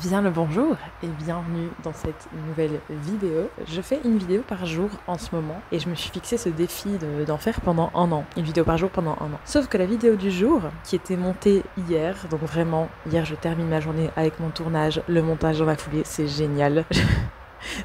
Bien le bonjour et bienvenue dans cette nouvelle vidéo. Je fais une vidéo par jour en ce moment et je me suis fixé ce défi d'en faire pendant un an. Une vidéo par jour pendant un an. Sauf que la vidéo du jour, qui était montée hier, donc vraiment hier je termine ma journée avec mon tournage, le montage dans la foulée, c'est génial.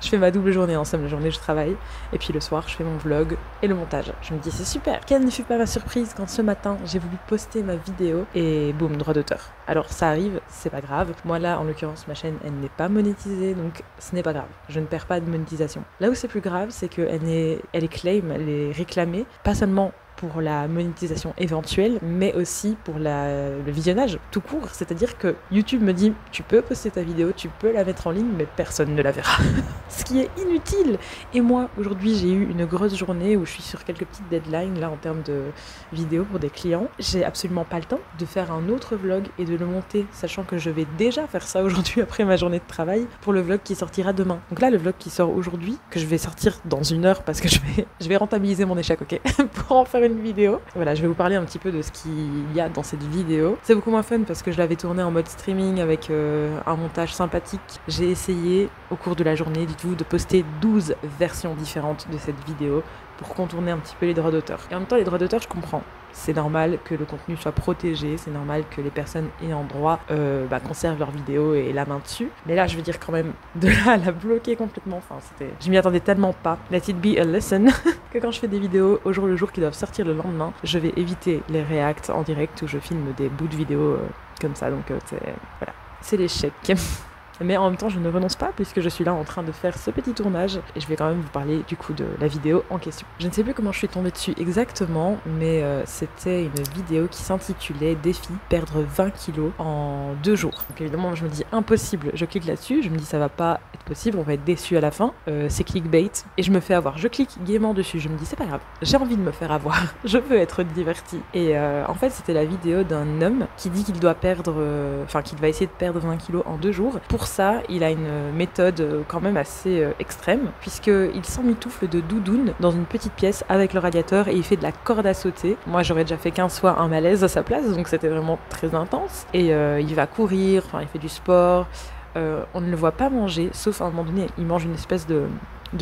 Je fais ma double journée en somme, la journée je travaille, et puis le soir je fais mon vlog et le montage. Je me dis c'est super. Quelle ne fut pas ma surprise quand ce matin j'ai voulu poster ma vidéo et boum, droit d'auteur. Alors ça arrive, c'est pas grave. Moi là en l'occurrence ma chaîne elle n'est pas monétisée, donc ce n'est pas grave. Je ne perds pas de monétisation. Là où c'est plus grave, c'est qu'elle est claim, elle est réclamée, pas seulement pour la monétisation éventuelle, mais aussi pour le visionnage tout court. C'est-à-dire que YouTube me dit tu peux poster ta vidéo, tu peux la mettre en ligne, mais personne ne la verra. Ce qui est inutile. Et moi, aujourd'hui, j'ai eu une grosse journée où je suis sur quelques petites deadlines là en termes de vidéos pour des clients. J'ai absolument pas le temps de faire un autre vlog et de le monter, sachant que je vais déjà faire ça aujourd'hui après ma journée de travail pour le vlog qui sortira demain. Donc là, le vlog qui sort aujourd'hui, que je vais sortir dans 1 heure parce que je vais rentabiliser mon échec, ok, pour en faire une vidéo. Voilà, je vais vous parler un petit peu de ce qu'il y a dans cette vidéo. C'est beaucoup moins fun parce que je l'avais tournée en mode streaming avec un montage sympathique. J'ai essayé au cours de la journée, dites-vous, de poster 12 versions différentes de cette vidéo pour contourner un petit peu les droits d'auteur. Et en même temps, les droits d'auteur, je comprends. C'est normal que le contenu soit protégé, c'est normal que les personnes ayant droit conservent leur vidéo et la main dessus. Mais là, je veux dire quand même, de là à la bloquer complètement, je m'y attendais tellement pas. Let it be a lesson que quand je fais des vidéos au jour le jour qui doivent sortir le lendemain, je vais éviter les reacts en direct où je filme des bouts de vidéo comme ça. Donc voilà, c'est l'échec. Mais en même temps, je ne renonce pas puisque je suis là en train de faire ce petit tournage et je vais quand même vous parler du coup de la vidéo en question. Je ne sais plus comment je suis tombée dessus exactement, mais c'était une vidéo qui s'intitulait Défi perdre 20 kilos en 2 jours. Donc évidemment, je me dis impossible, je clique là-dessus, je me dis ça va pas être possible, on va être déçu à la fin, c'est clickbait et je me fais avoir. Je clique gaiement dessus, je me dis c'est pas grave, j'ai envie de me faire avoir, je veux être divertie. Et en fait, c'était la vidéo d'un homme qui dit qu'il doit perdre, qu'il va essayer de perdre 20 kilos en 2 jours. Pour ça, il a une méthode quand même assez extrême, puisqu'il s'emmitoufle de doudoune dans une petite pièce avec le radiateur et il fait de la corde à sauter. Moi, j'aurais déjà fait 15 fois un malaise à sa place, donc c'était vraiment très intense. Et il va courir, il fait du sport. On ne le voit pas manger, sauf à un moment donné, il mange une espèce de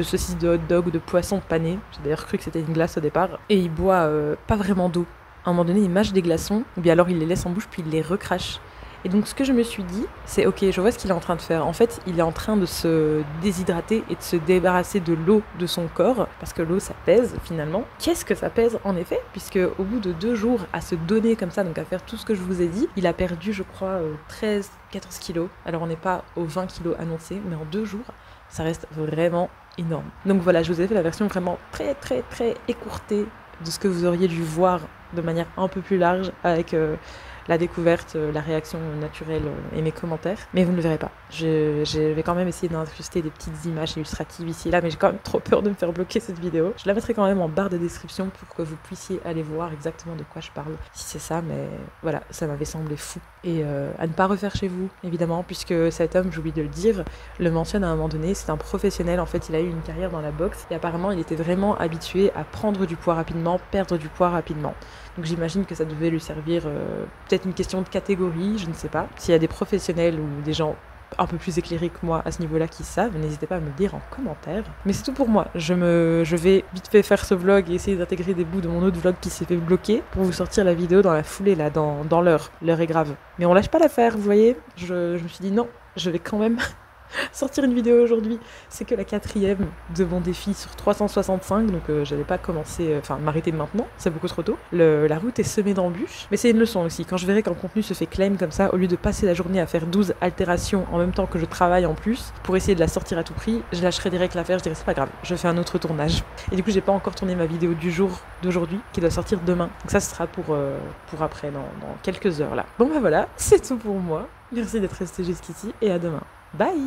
saucisse de hot dog ou de poisson pané. J'ai d'ailleurs cru que c'était une glace au départ. Et il boit pas vraiment d'eau. À un moment donné, il mâche des glaçons, ou bien alors il les laisse en bouche puis il les recrache. Et donc ce que je me suis dit, c'est ok, je vois ce qu'il est en train de faire. En fait, il est en train de se déshydrater et de se débarrasser de l'eau de son corps, parce que l'eau, ça pèse finalement. Qu'est-ce que ça pèse en effet? Puisque au bout de 2 jours à se donner comme ça, donc à faire tout ce que je vous ai dit, il a perdu, je crois, 13-14 kilos. Alors on n'est pas aux 20 kilos annoncés, mais en 2 jours, ça reste vraiment énorme. Donc voilà, je vous ai fait la version vraiment très très très écourtée de ce que vous auriez dû voir de manière un peu plus large avec la découverte, la réaction naturelle et mes commentaires, mais vous ne le verrez pas. Je vais quand même essayer d'incruster des petites images illustratives ici et là, mais j'ai quand même trop peur de me faire bloquer cette vidéo. Je la mettrai quand même en barre de description pour que vous puissiez aller voir exactement de quoi je parle, si c'est ça, mais voilà, ça m'avait semblé fou. Et à ne pas refaire chez vous, évidemment, puisque cet homme, j'oublie de le dire, le mentionne à un moment donné, c'est un professionnel, en fait, il a eu une carrière dans la boxe, et apparemment, il était vraiment habitué à prendre du poids rapidement, perdre du poids rapidement. Donc j'imagine que ça devait lui servir peut-être une question de catégorie, je ne sais pas. S'il y a des professionnels ou des gens un peu plus éclairés que moi à ce niveau-là qui savent, n'hésitez pas à me le dire en commentaire. Mais c'est tout pour moi. Je vais vite fait faire ce vlog et essayer d'intégrer des bouts de mon autre vlog qui s'est fait bloquer pour vous sortir la vidéo dans la foulée, là, dans l'heure. L'heure est grave. Mais on lâche pas l'affaire, vous voyez. Je me suis dit non, je vais quand même sortir une vidéo aujourd'hui. C'est que la 4e de mon défi sur 365, donc j'allais pas commencer, m'arrêter maintenant, c'est beaucoup trop tôt. La route est semée d'embûches, mais c'est une leçon aussi. Quand je verrai qu'un contenu se fait claim comme ça, au lieu de passer la journée à faire 12 altérations en même temps que je travaille en plus, pour essayer de la sortir à tout prix, je lâcherai direct l'affaire, je dirais c'est pas grave, je fais un autre tournage. Et du coup j'ai pas encore tourné ma vidéo du jour d'aujourd'hui, qui doit sortir demain. Donc ça ce sera pour après, dans quelques heures là. Bon bah voilà, c'est tout pour moi. Merci d'être resté jusqu'ici et à demain. Bye!